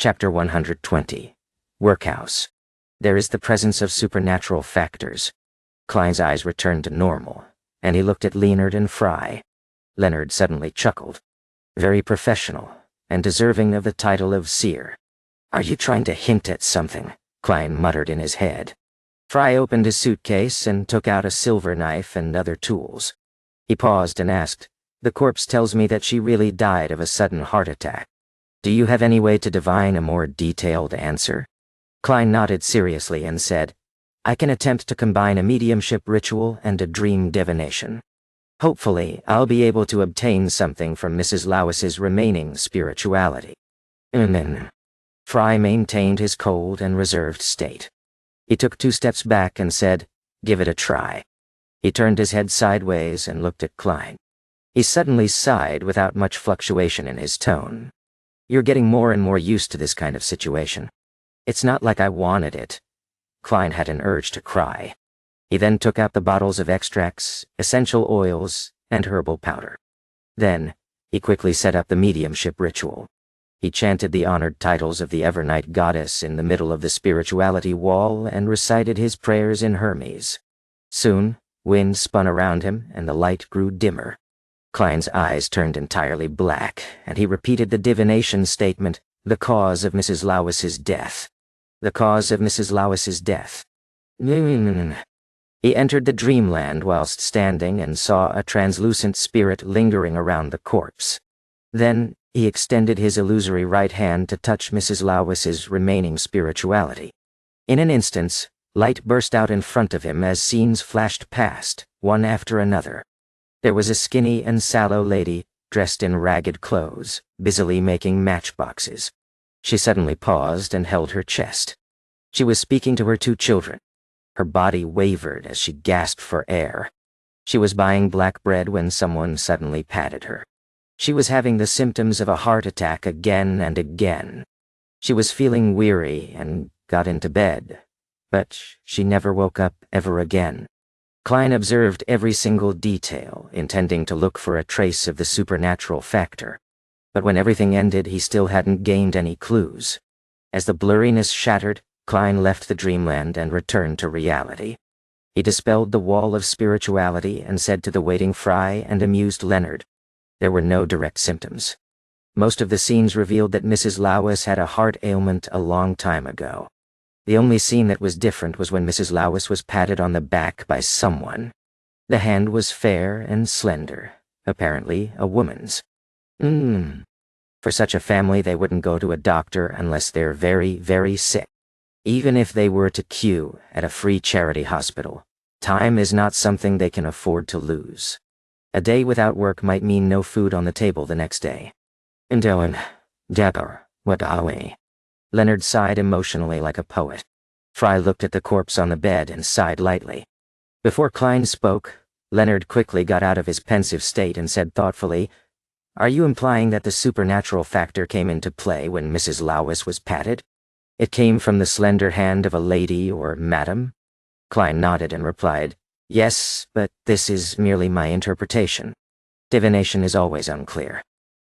Chapter 120. Workhouse. There is the presence of supernatural factors. Klein's eyes returned to normal, and he looked at Leonard and Fry. Leonard suddenly chuckled. Very professional, and deserving of the title of seer. "Are you trying to hint at something?" Klein muttered in his head. Fry opened his suitcase and took out a silver knife and other tools. He paused and asked, "The corpse tells me that she really died of a sudden heart attack. Do you have any way to divine a more detailed answer?" Klein nodded seriously and said, "I can attempt to combine a mediumship ritual and a dream divination. Hopefully, I'll be able to obtain something from Mrs. Lois's remaining spirituality." Fry maintained his cold and reserved state. He took 2 steps back and said, "Give it a try." He turned his head sideways and looked at Klein. He suddenly sighed without much fluctuation in his tone. "You're getting more and more used to this kind of situation. It's not like I wanted it." Klein had an urge to cry. He then took out the bottles of extracts, essential oils, and herbal powder. Then, he quickly set up the mediumship ritual. He chanted the honored titles of the Evernight goddess in the middle of the spirituality wall and recited his prayers in Hermes. Soon, wind spun around him and the light grew dimmer. Klein's eyes turned entirely black, and he repeated the divination statement, "The cause of Mrs. Lois's death. The cause of Mrs. Lois's death." He entered the dreamland whilst standing and saw a translucent spirit lingering around the corpse. Then, he extended his illusory right hand to touch Mrs. Lois's remaining spirituality. In an instant, light burst out in front of him as scenes flashed past, one after another. There was a skinny and sallow lady, dressed in ragged clothes, busily making matchboxes. She suddenly paused and held her chest. She was speaking to her 2 children. Her body wavered as she gasped for air. She was buying black bread when someone suddenly patted her. She was having the symptoms of a heart attack again and again. She was feeling weary and got into bed, but she never woke up ever again. Klein observed every single detail, intending to look for a trace of the supernatural factor. But when everything ended, he still hadn't gained any clues. As the blurriness shattered, Klein left the dreamland and returned to reality. He dispelled the wall of spirituality and said to the waiting Fry and amused Leonard, there were no direct symptoms. Most of the scenes revealed that Mrs. Lois had a heart ailment a long time ago. The only scene that was different was when Mrs. Lois was patted on the back by someone. The hand was fair and slender, apparently a woman's. For such a family, they wouldn't go to a doctor unless they're very, very sick. Even if they were to queue at a free charity hospital, time is not something they can afford to lose. A day without work might mean no food on the table the next day. Dapper, what are we? Leonard sighed emotionally like a poet. Fry looked at the corpse on the bed and sighed lightly. Before Klein spoke, Leonard quickly got out of his pensive state and said thoughtfully, "Are you implying that the supernatural factor came into play when Mrs. Lois was patted? It came from the slender hand of a lady or madam?" Klein nodded and replied, "Yes, but this is merely my interpretation. Divination is always unclear."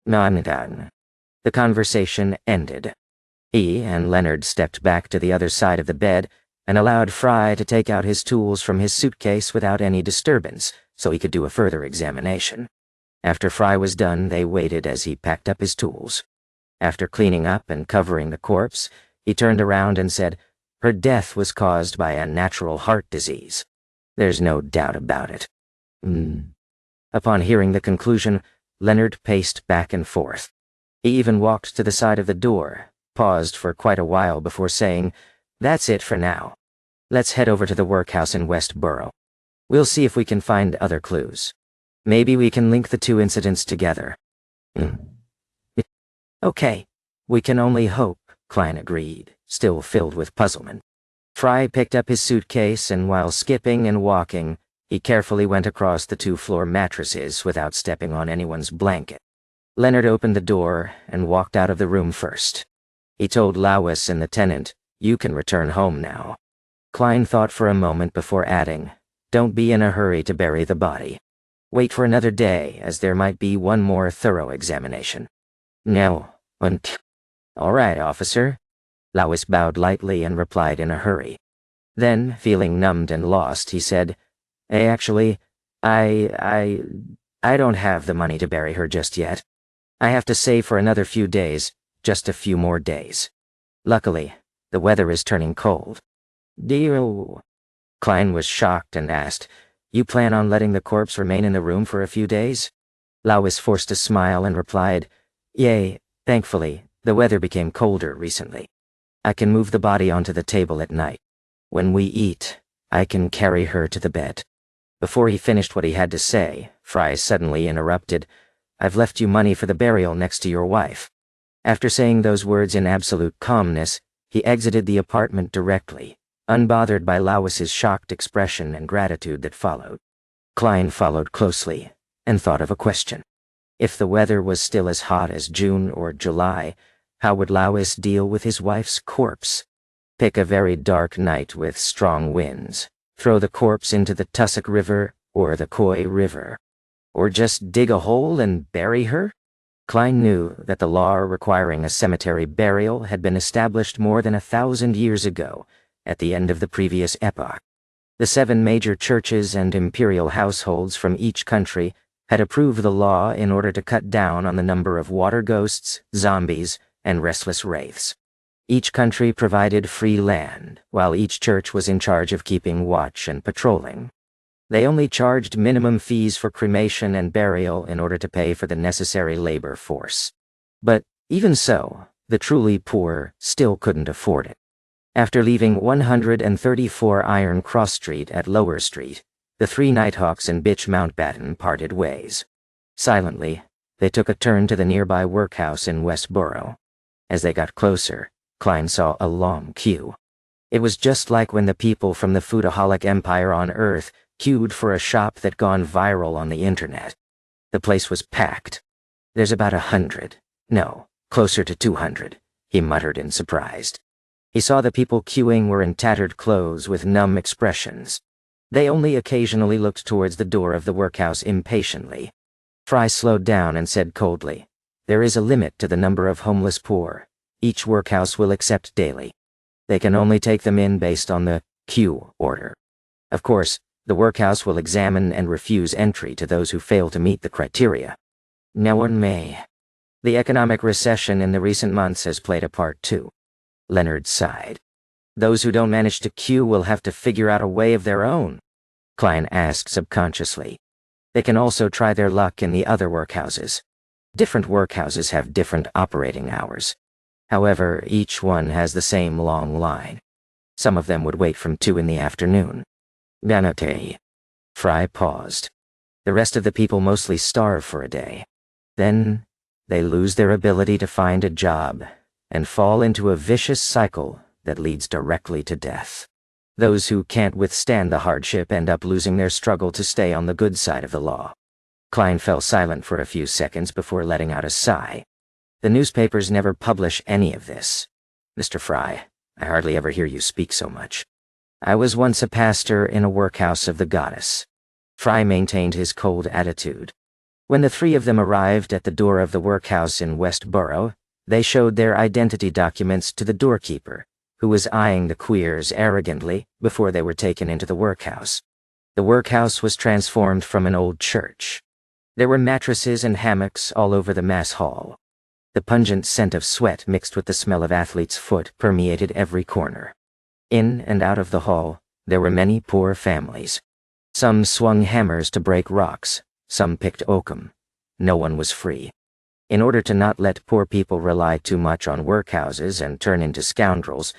The conversation ended. He and Leonard stepped back to the other side of the bed and allowed Fry to take out his tools from his suitcase without any disturbance, so he could do a further examination. After Fry was done, they waited as he packed up his tools. After cleaning up and covering the corpse, he turned around and said, "Her death was caused by a natural heart disease. There's no doubt about it." Upon hearing the conclusion, Leonard paced back and forth. He even walked to the side of the door, paused for quite a while before saying, "That's it for now. Let's head over to the workhouse in Westboro. We'll see if we can find other clues. Maybe we can link the 2 incidents together." "Okay, we can only hope," Klein agreed, still filled with puzzlement. Fry picked up his suitcase and while skipping and walking, he carefully went across the 2-floor mattresses without stepping on anyone's blanket. Leonard opened the door and walked out of the room first. He told Lois and the tenant, "You can return home now." Klein thought for a moment before adding, "Don't be in a hurry to bury the body. Wait for another day, as there might be one more thorough examination." "No, All right, officer. Lawis bowed lightly and replied in a hurry. Then, feeling numbed and lost, he said, Actually, I don't have the money to bury her just yet. I have to save for another few days, just a few more days. Luckily, the weather is turning cold. Do you... Klein was shocked and asked, You plan on letting the corpse remain in the room for a few days? Lawis forced a smile and replied, Yea, thankfully, the weather became colder recently. I can move the body onto the table at night. When we eat, I can carry her to the bed. Before he finished what he had to say, Fry suddenly interrupted, I've left you money for the burial next to your wife. After saying those words in absolute calmness, he exited the apartment directly, unbothered by Lawis's shocked expression and gratitude that followed. Klein followed closely and thought of a question. If the weather was still as hot as June or July, how would Lawis deal with his wife's corpse? Pick a very dark night with strong winds. Throw the corpse into the Tussock River or the Coy River. Or just dig a hole and bury her? Klein knew that the law requiring a cemetery burial had been established more than 1,000 years ago, at the end of the previous epoch. The 7 major churches and imperial households from each country had approved the law in order to cut down on the number of water ghosts, zombies, and restless wraiths. Each country provided free land, while each church was in charge of keeping watch and patrolling. They only charged minimum fees for cremation and burial in order to pay for the necessary labor force. But even so, the truly poor still couldn't afford it. After leaving 134 Iron Cross Street at Lower Street, the 3 Nighthawks and Bitch Mountbatten parted ways. Silently, they took a turn to the nearby workhouse in Westboro. As they got closer, Klein saw a long queue. It was just like when the people from the foodaholic empire on Earth queued for a shop that gone viral on the internet. The place was packed. There's about 100. No, closer to 200, he muttered in surprise. He saw the people queuing were in tattered clothes with numb expressions. They only occasionally looked towards the door of the workhouse impatiently. Fry slowed down and said coldly, There is a limit to the number of homeless poor. Each workhouse will accept daily. They can only take them in based on the queue order. Of course, the workhouse will examine and refuse entry to those who fail to meet the criteria. No one may. The economic recession in the recent months has played a part too. Leonard sighed. Those who don't manage to queue will have to figure out a way of their own, Klein asked subconsciously. They can also try their luck in the other workhouses. Different workhouses have different operating hours. However, each one has the same long line. Some of them would wait from 2 in the afternoon. Ganate. Fry paused. The rest of the people mostly starve for a day. Then, they lose their ability to find a job and fall into a vicious cycle that leads directly to death. Those who can't withstand the hardship end up losing their struggle to stay on the good side of the law. Klein fell silent for a few seconds before letting out a sigh. The newspapers never publish any of this. Mr. Fry, I hardly ever hear you speak so much. I was once a pastor in a workhouse of the goddess. Fry maintained his cold attitude. When the 3 of them arrived at the door of the workhouse in Westboro, they showed their identity documents to the doorkeeper, who was eyeing the queers arrogantly before they were taken into the workhouse. The workhouse was transformed from an old church. There were mattresses and hammocks all over the mass hall. The pungent scent of sweat mixed with the smell of athlete's foot permeated every corner. In and out of the hall, there were many poor families. Some swung hammers to break rocks, some picked oakum. No one was free. In order to not let poor people rely too much on workhouses and turn into scoundrels,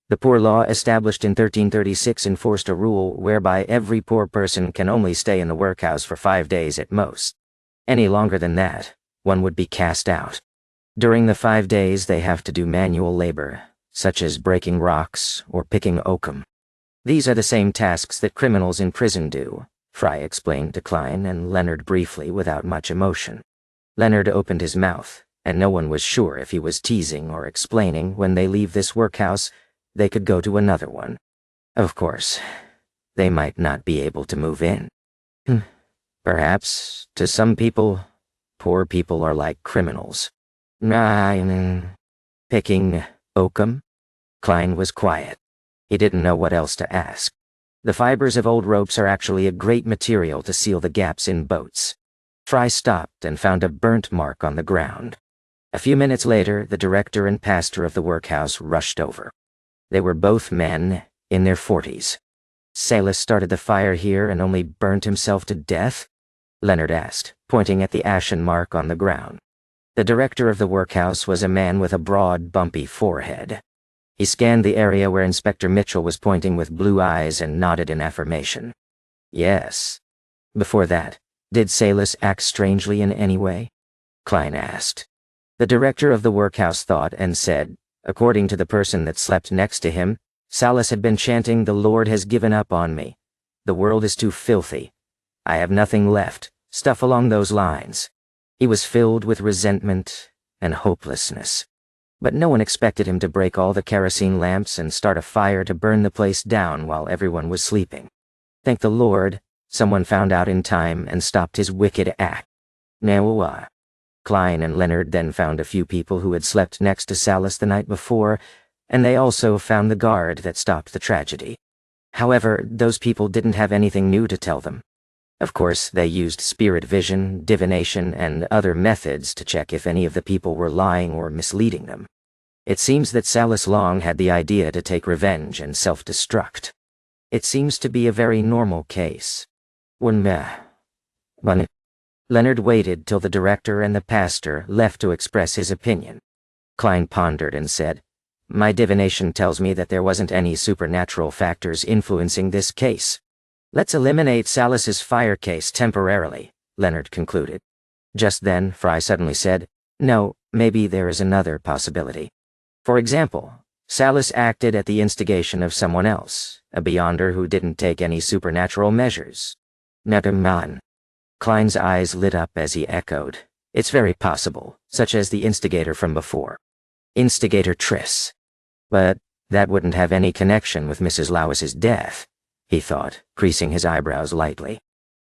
the poor law established in 1336 enforced a rule whereby every poor person can only stay in the workhouse for 5 days at most. Any longer than that, one would be cast out. During the 5 days, they have to do manual labor, such as breaking rocks or picking oakum. These are the same tasks that criminals in prison do, Fry explained to Klein and Leonard briefly without much emotion. Leonard opened his mouth, and no one was sure if he was teasing or explaining when they leave this workhouse, they could go to another one. Of course, they might not be able to move in. Perhaps, to some people, poor people are like criminals. Picking oakum? Klein was quiet. He didn't know what else to ask. The fibers of old ropes are actually a great material to seal the gaps in boats. Fry stopped and found a burnt mark on the ground. A few minutes later, the director and pastor of the workhouse rushed over. They were both men in their 40s. Salas started the fire here and only burnt himself to death? Leonard asked, pointing at the ashen mark on the ground. The director of the workhouse was a man with a broad, bumpy forehead. He scanned the area where Inspector Mitchell was pointing with blue eyes and nodded in affirmation. Yes. Before that, did Salas act strangely in any way? Klein asked. The director of the workhouse thought and said, according to the person that slept next to him, Salas had been chanting, "The Lord has given up on me. The world is too filthy. I have nothing left," stuff along those lines. He was filled with resentment and hopelessness. But no one expected him to break all the kerosene lamps and start a fire to burn the place down while everyone was sleeping. Thank the Lord, someone found out in time and stopped his wicked act. Now, Klein and Leonard then found a few people who had slept next to Salas the night before, and they also found the guard that stopped the tragedy. However, those people didn't have anything new to tell them. Of course, they used spirit vision, divination, and other methods to check if any of the people were lying or misleading them. It seems that Salas Long had the idea to take revenge and self-destruct. It seems to be a very normal case. Leonard waited till the director and the pastor left to express his opinion. Klein pondered and said, "My divination tells me that there wasn't any supernatural factors influencing this case. Let's eliminate Salas's fire case temporarily," Leonard concluded. Just then, Fry suddenly said, "No, maybe there is another possibility. For example, Salas acted at the instigation of someone else, a beyonder who didn't take any supernatural measures." Nataman. Klein's eyes lit up as he echoed, "It's very possible, such as the instigator from before. Instigator Triss. But that wouldn't have any connection with Mrs. Lois's death," he thought, creasing his eyebrows lightly.